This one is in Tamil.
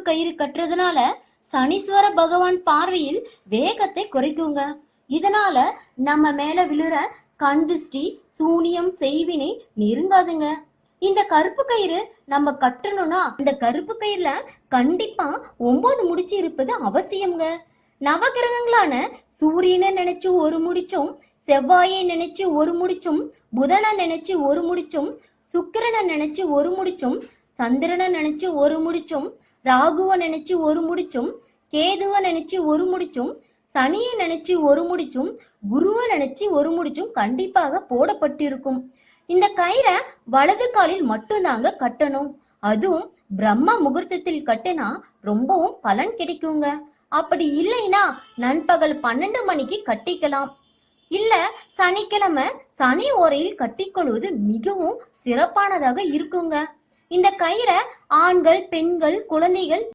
கயிறு கட்டுறதுனால சனீஸ்வர பகவான் பார்வையில் வேகத்தை குறைக்குங்க. இதனால நம்ம மேல விழுற கண் திருஷ்டி, சூனியம், செய்வினை நெருங்காதுங்க. இந்த கருப்பு கயிறு நம்ம கட்டணும்னா இந்த கருப்பு கயிறுல கண்டிப்பா 9 முடிச்சு இருப்பது அவசியம்ங்க. நவகிரகங்களான சூரியனை நினைச்சு ஒரு முடிச்சும், செவ்வாயை நினைச்சு ஒரு முடிச்சும், புதனை நினைச்சு ஒரு முடிச்சும், சுக்கிரனை நினைச்சு ஒரு முடிச்சும், சந்திரனை நினைச்சு ஒரு முடிச்சும், ராகுவை நினைச்சு ஒரு முடிச்சும், கேதுவை நினைச்சு ஒரு முடிச்சும், சனியை நினைச்சு ஒரு முடிச்சும், குருவை நினைச்சு ஒரு முடிச்சும் கண்டிப்பாக போடப்பட்டிருக்கும். இந்த கயிறை வலது காலில் மட்டும்தாங்க கட்டணும். அதுவும் பிரம்ம முகூர்த்தத்தில் கட்டினா ரொம்பவும் பலன் கிடைக்குங்க. அப்படி இல்லைன்னா நண்பகல் 12 மணிக்கு கட்டிக்கலாம். இல்ல சனிக்கிழமை சனி ஓரையில் கட்டிக்கொள்வது மிகவும் சிறப்பானதாக இருக்குங்க. இந்த கயிறை ஆண்கள், பெண்கள், குழந்தைகள்